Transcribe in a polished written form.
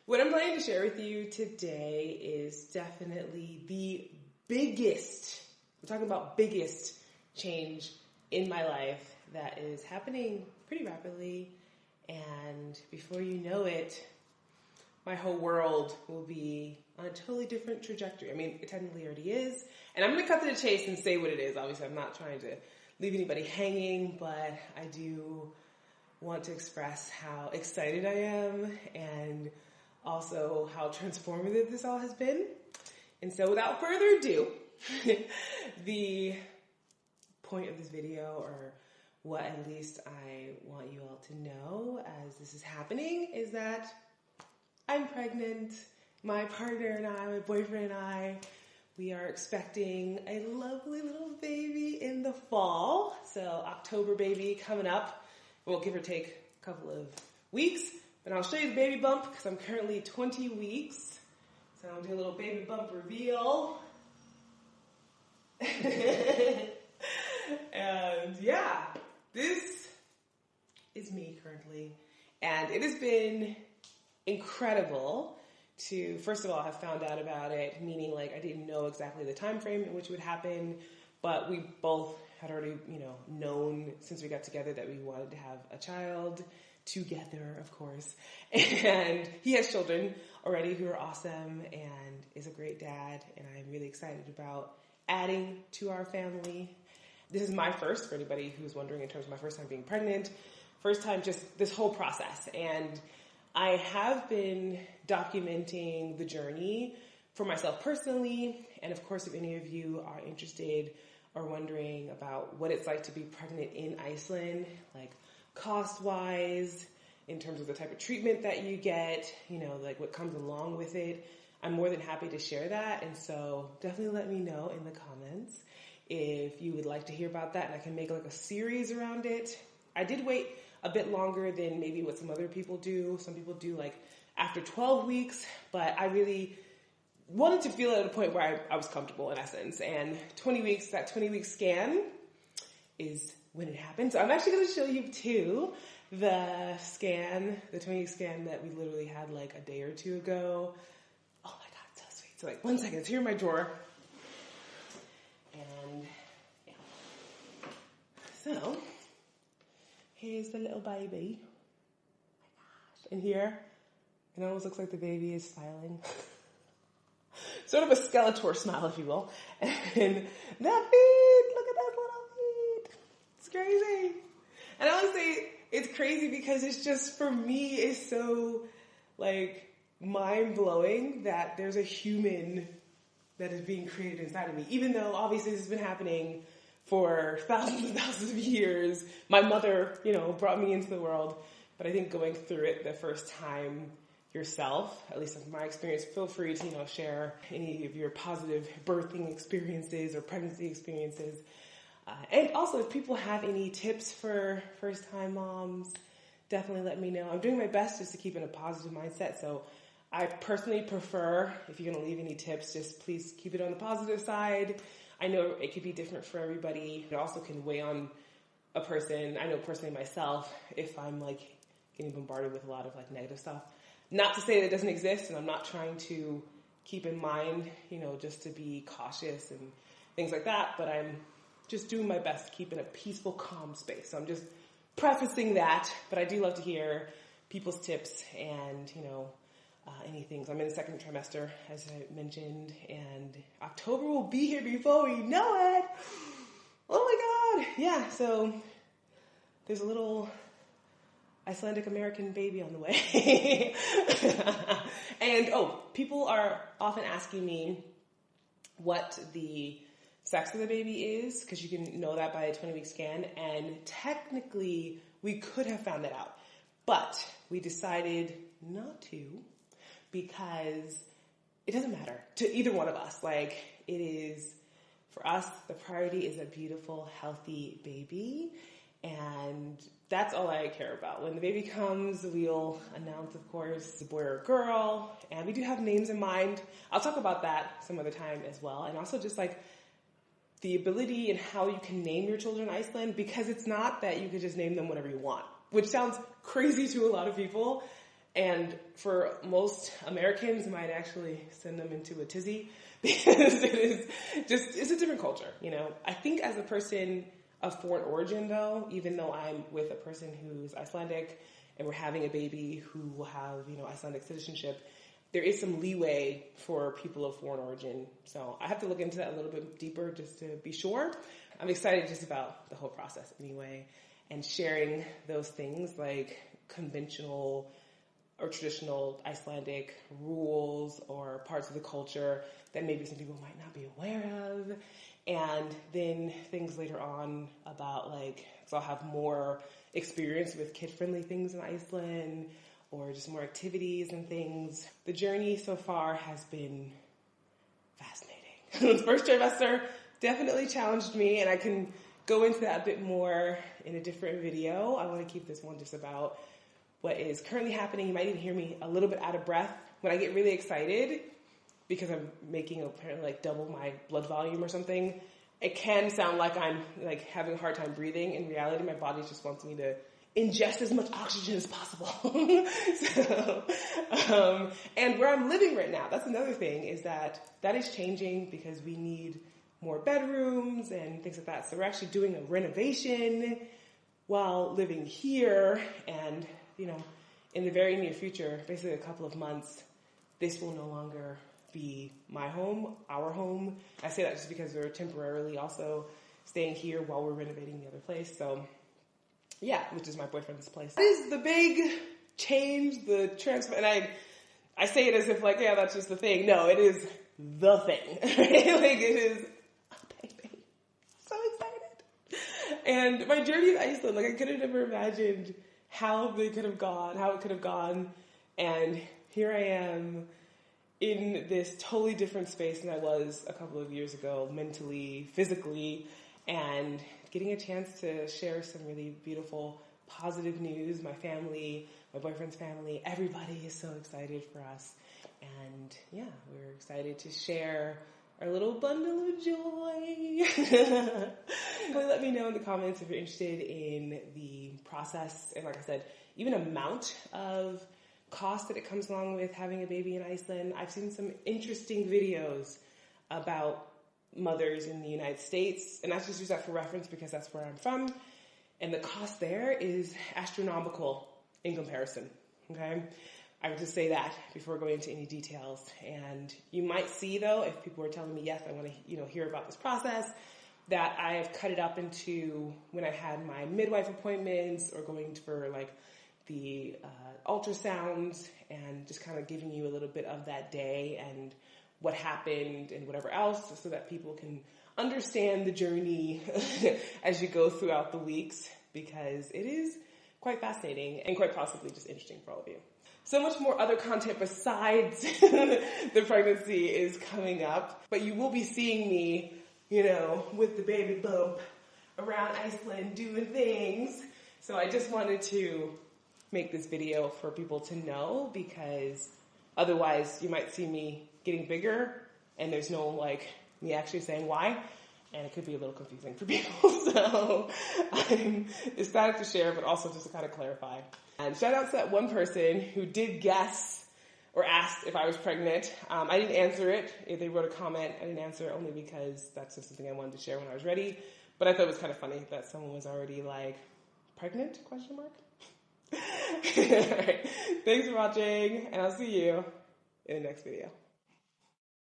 What I'm planning to share with you today is definitely the biggest, we're talking about biggest change in my life that is happening pretty rapidly. And before you know it, my whole world will be on a totally different trajectory. I mean, it technically already is. And I'm going to cut to the chase and say what it is. Obviously, I'm not trying to leave anybody hanging, but I do want to express how excited I am and also how transformative this all has been. And so without further ado, the point of this video, or what at least I want you all to know as this is happening, is that I'm pregnant. My partner and I, my boyfriend and I, we are expecting a lovely little baby in the fall. So October baby coming up. We'll give or take a couple of weeks. But I'll show you the baby bump because I'm currently 20 weeks. So I'll do a little baby bump reveal. And yeah, this is me currently. And it has been incredible to, first of all, have found out about it, meaning like I didn't know exactly the time frame in which it would happen, but we both had already, known since we got together that we wanted to have a child together, of course. And he has children already who are awesome and is a great dad, and I'm really excited about adding to our family. This is my first, for anybody who's wondering, in terms of my first time being pregnant, first time just this whole process. And I have been documenting the journey for myself personally, and of course, if any of you are interested or wondering about what it's like to be pregnant in Iceland, like cost-wise, in terms of the type of treatment that you get, like what comes along with it, I'm more than happy to share that. And so definitely let me know in the comments if you would like to hear about that, and I can make like a series around it. I did wait a bit longer than maybe what some other people do. Some people do like after 12 weeks, but I really wanted to feel at a point where I was comfortable, in essence. And 20 weeks, that 20-week scan is when it happened. So I'm actually going to show you too the 20-week scan that we literally had like a day or two ago. Oh my God, so sweet. So like 1 second, it's here in my drawer. And yeah. So here's the little baby. Oh my gosh. And here, it almost looks like the baby is smiling. Sort of a Skeletor smile, if you will. And that feet, look at those little feet. It's crazy. And I always say it's crazy because it's just, for me, it's so like mind-blowing that there's a human that is being created inside of me. Even though obviously this has been happening for thousands and thousands of years. My mother, brought me into the world. But I think going through it the first time yourself, at least in my experience, feel free to, share any of your positive birthing experiences or pregnancy experiences. And also, if people have any tips for first-time moms, definitely let me know. I'm doing my best just to keep in a positive mindset. So I personally prefer, if you're going to leave any tips, just please keep it on the positive side. I know it could be different for everybody. It also can weigh on a person. I know personally myself, if I'm like getting bombarded with a lot of like negative stuff. Not to say that it doesn't exist, and I'm not trying to keep in mind, just to be cautious and things like that, but I'm just doing my best to keep in a peaceful, calm space. So I'm just prefacing that, but I do love to hear people's tips and, anything. So I'm in the second trimester, as I mentioned, and October will be here before we know it. Oh my God. Yeah, so there's a little Icelandic American baby on the way. And, people are often asking me what the sex of the baby is, because you can know that by a 20-week scan, and technically we could have found that out, but we decided not to, because it doesn't matter to either one of us. Like, it is, for us, the priority is a beautiful, healthy baby, and that's all I care about. When the baby comes, we'll announce, of course, a boy or a girl, and we do have names in mind. I'll talk about that some other time as well, and also just like the ability and how you can name your children in Iceland, because it's not that you can just name them whatever you want, which sounds crazy to a lot of people. And for most Americans, it might actually send them into a tizzy because it's a different culture, you know. I think as a person of foreign origin, though, even though I'm with a person who's Icelandic and we're having a baby who will have, you know, Icelandic citizenship, there is some leeway for people of foreign origin. So I have to look into that a little bit deeper just to be sure. I'm excited just about the whole process anyway, and sharing those things like conventional or traditional Icelandic rules or parts of the culture that maybe some people might not be aware of. And then things later on about like, so I'll have more experience with kid-friendly things in Iceland or just more activities and things. The journey so far has been fascinating. The first trimester definitely challenged me, and I can go into that a bit more in a different video. I want to keep this one just about what is currently happening. You might even hear me a little bit out of breath when I get really excited because I'm making apparently like double my blood volume or something. It can sound like I'm like having a hard time breathing. In reality, my body just wants me to ingest as much oxygen as possible. And where I'm living right now, that's another thing, is that is changing because we need more bedrooms and things like that. So we're actually doing a renovation while living here, and you know, in the very near future, basically a couple of months, this will no longer be my home, our home. I say that just because we're temporarily also staying here while we're renovating the other place. So yeah, which is my boyfriend's place. That is the big change, the transfer, and I say it as if like, yeah, that's just the thing. No, it is the thing. Like it is a baby. So excited. And my journey in Iceland, like I could have never imagined how it could have gone. And here I am in this totally different space than I was a couple of years ago, mentally, physically, and getting a chance to share some really beautiful, positive news. My family, my boyfriend's family, everybody is so excited for us. And yeah, we're excited to share our little bundle of joy. Let me know in the comments if you're interested in the process and, like I said, even amount of cost that it comes along with having a baby in Iceland. I've seen some interesting videos about mothers in the United States, and I just use that for reference because that's where I'm from, and the cost there is astronomical in comparison, okay? I would just say that before going into any details. And you might see, though, if people are telling me, yes, I want to, hear about this process, that I have cut it up into when I had my midwife appointments or going for like the ultrasounds, and just kind of giving you a little bit of that day and what happened and whatever else, so that people can understand the journey as you go throughout the weeks, because it is quite fascinating and quite possibly just interesting for all of you. So much more other content besides the pregnancy is coming up, but you will be seeing me, with the baby bump around Iceland doing things. So I just wanted to make this video for people to know, because otherwise you might see me getting bigger and there's no me actually saying why, and it could be a little confusing for people. So I'm ecstatic to share, but also just to kind of clarify. And shout out to that one person who did guess or asked if I was pregnant. I didn't answer it. If they wrote a comment, I didn't answer it only because that's just something I wanted to share when I was ready. But I thought it was kind of funny that someone was already pregnant? ? All right. Thanks for watching, and I'll see you in the next video.